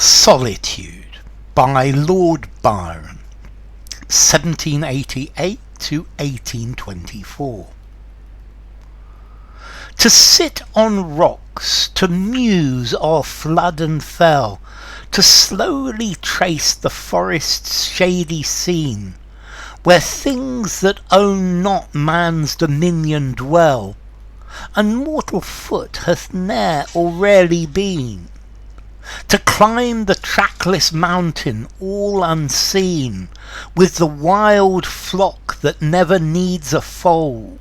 Solitude by Lord Byron, 1788 to 1824. To sit on rocks, to muse o'er flood and fell, to slowly trace the forest's shady scene, where things that own not man's dominion dwell, and mortal foot hath ne'er or rarely been. To climb the trackless mountain all unseen, with the wild flock that never needs a fold,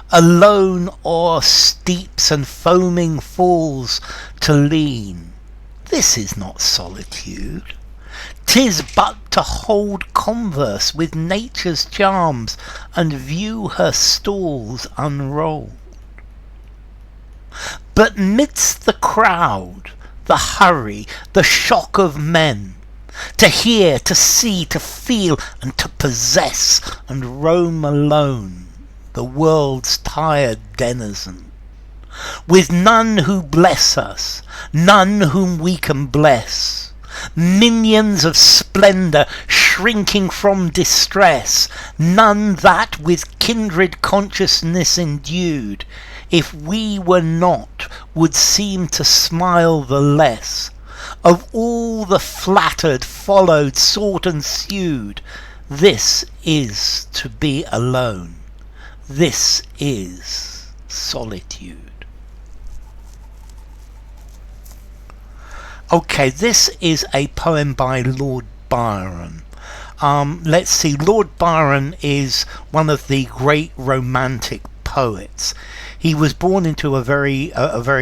alone o'er steeps and foaming falls to lean. This is not solitude. 'Tis but to hold converse with nature's charms, and view her stalls unrolled. But midst the crowd, the hurry, the shock of men, to hear, to see, to feel, and to possess, and roam alone, the world's tired denizen, with none who bless us, none whom we can bless, minions of splendour shrinking from distress, none that with kindred consciousness endued, if we were not, would seem to smile the less. Of all the flattered, followed, sought and sued, this is to be alone. This is solitude. Okay, this is a poem by Lord Byron. Let's see, Lord Byron is one of the great romantic poets. He was born into a very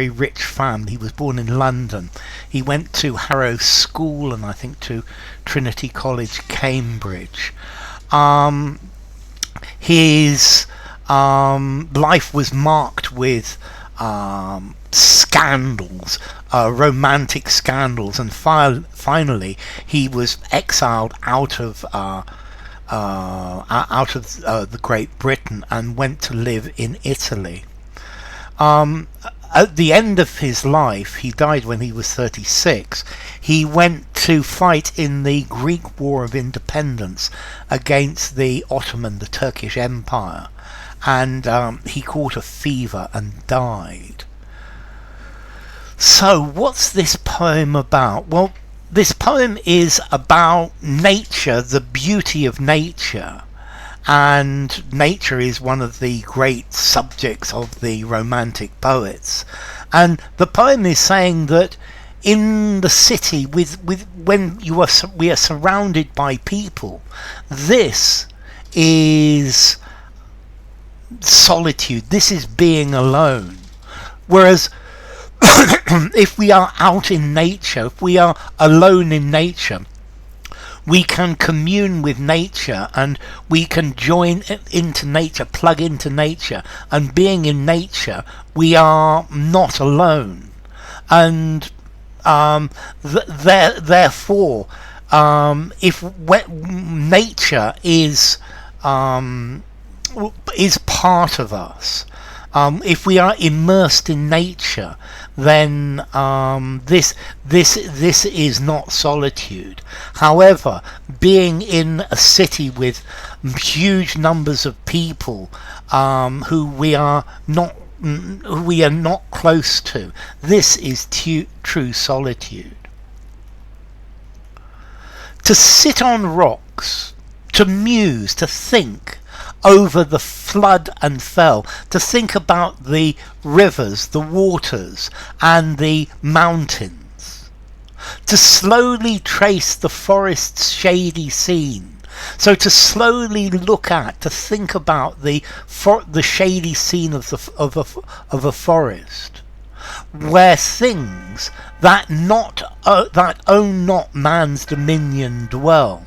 rich family. He was born in London. He went to Harrow School and I think to Trinity College, Cambridge. His life was marked with scandals, romantic scandals, and finally he was exiled out of the Great Britain and went to live in Italy. At the end of his life, he died when he was 36, he went to fight in the Greek War of Independence against the Turkish Empire, and he caught a fever and died. So what's this poem about? Well, this poem is about nature, the beauty of nature. And nature is one of the great subjects of the romantic poets. And the poem is saying that in the city, when we are surrounded by people, this is solitude. This is being alone. Whereas if we are out in nature, if we are alone in nature, we can commune with nature and we can join into nature, plug into nature, and being in nature, we are not alone. And therefore, if nature is part of us, if we are immersed in nature, then this is not solitude. However, being in a city with huge numbers of people who we are not close to, this is true solitude. To sit on rocks, to muse, to think over the flood and fell, to think about the rivers, the waters, and the mountains, to slowly trace the forest's shady scene. So to slowly look at, to think about the shady scene of a forest, where things that own not man's dominion dwell.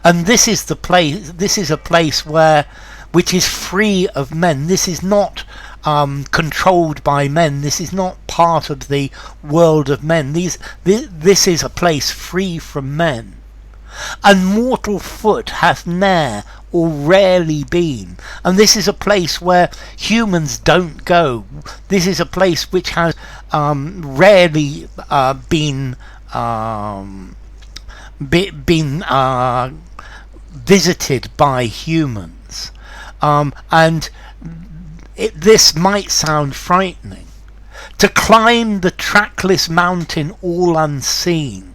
And this is the place. This is a place which is free of men. This is not controlled by men. This is not part of the world of men. This is a place free from men. And mortal foot hath ne'er or rarely been. And this is a place where humans don't go. This is a place which has rarely been been visited by humans, and this might sound frightening. To climb the trackless mountain all unseen.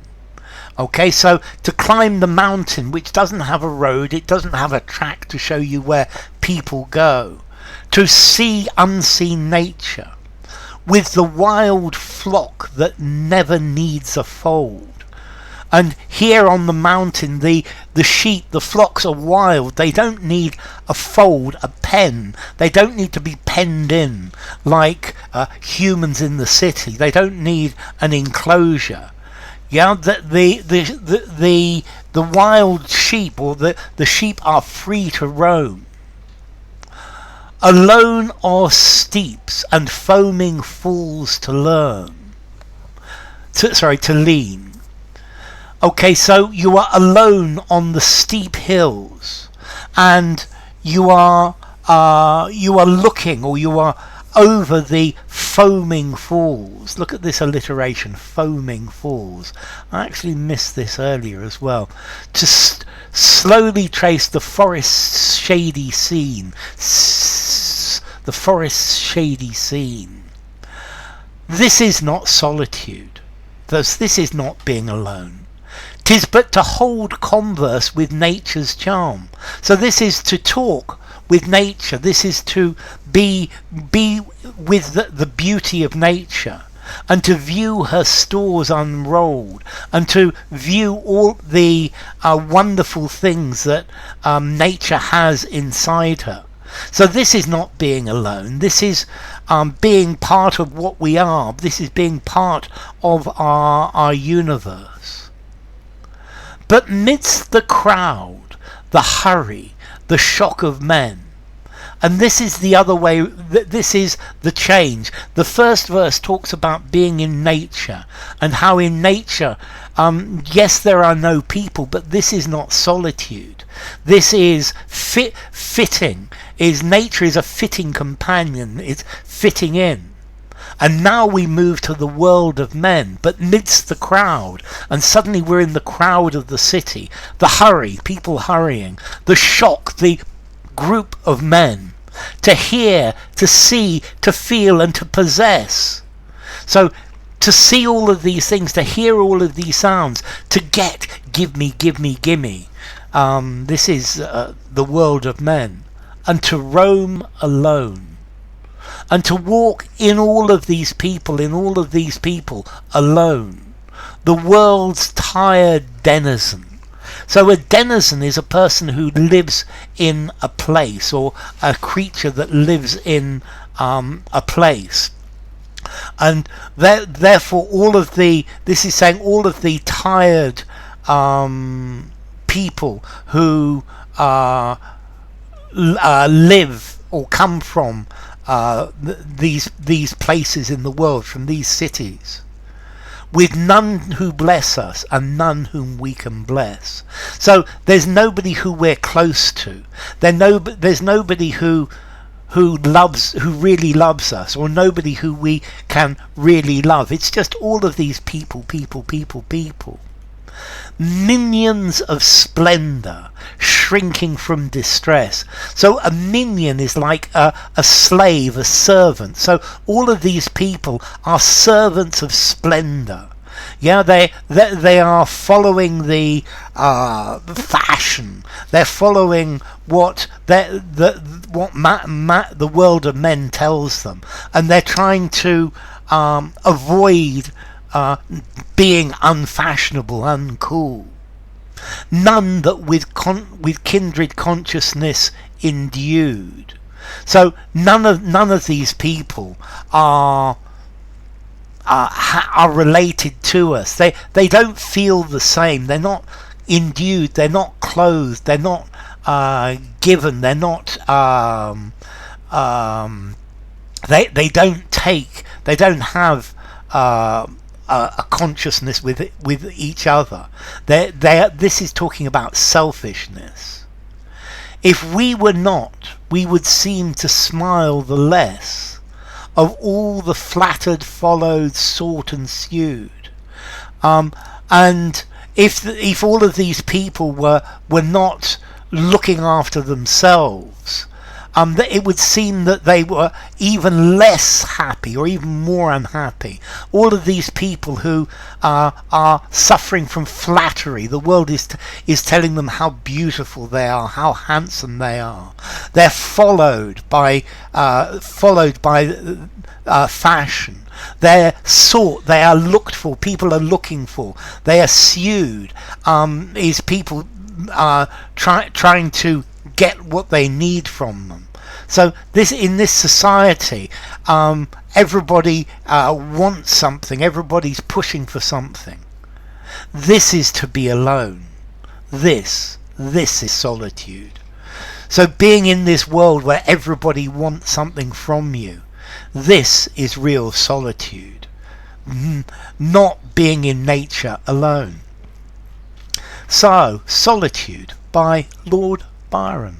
Okay, so to climb the mountain which doesn't have a road, it doesn't have a track to show you where people go. To see unseen nature with the wild flock that never needs a fold. And here on the mountain, the sheep, the flocks are wild. They don't need a fold, a pen. They don't need to be penned in like humans in the city. They don't need an enclosure. Yeah, the wild sheep, or the sheep, are free to roam. Alone are steeps and foaming falls to lean. Okay, so you are alone on the steep hills, and you are looking, or you are over the foaming falls. Look at this alliteration, foaming falls. I actually missed this earlier as well. To slowly trace the forest's shady scene. The forest's shady scene. This is not solitude. Thus, this is not being alone. 'Tis but to hold converse with nature's charm. So this is to talk with nature. This is to be with the beauty of nature, and to view her stores unrolled, and to view all the wonderful things that nature has inside her. So this is not being alone. This is being part of what we are. This is being part of our universe. But midst the crowd, the hurry, the shock of men, and this is the other way, this is the change. The first verse talks about being in nature, and how in nature, yes, there are no people, but this is not solitude. This is fitting. Nature is a fitting companion. It's fitting in. And now we move to the world of men, but midst the crowd, and suddenly we're in the crowd of the city, the hurry, people hurrying, the shock, the group of men, to hear, to see, to feel, and to possess. So to see all of these things, to hear all of these sounds, to get, give me, give me, gimme. This is the world of men. And to roam alone. And to walk in all of these people, alone. The world's tired denizen. So a denizen is a person who lives in a place, or a creature that lives in a place. And therefore this is saying all of the tired people who live or come from these places in the world, from these cities, with none who bless us and none whom we can bless. So there's nobody who we're close to. There's nobody who really loves us, or nobody who we can really love. It's just all of these people. Minions of splendour, shrinking from distress. So a minion is like a slave, a servant. So all of these people are servants of splendour. Yeah, they are following the fashion. They're following what the world of men tells them, and they're trying to avoid being unfashionable, uncool. None that with kindred consciousness endued. So none of these people are related to us. They don't feel the same. They're not endued. They're not clothed. They're not given. They're not. They don't take. They don't have a consciousness with each other. This is talking about selfishness. If we were not, we would seem to smile the less of all the flattered, followed, sought, and sued. And if all of these people were not looking after themselves, that it would seem that they were even less happy or even more unhappy. All of these people who are suffering from flattery, the world is telling them how beautiful they are, how handsome they are. They're followed by fashion. They're sought, they are looked for, people are looking for. They are sued, is people trying to get what they need from them. So in this society, everybody wants something, everybody's pushing for something. This is to be alone. This is solitude. So being in this world where everybody wants something from you, this is real solitude. Not being in nature alone. So, Solitude by Lord Byron.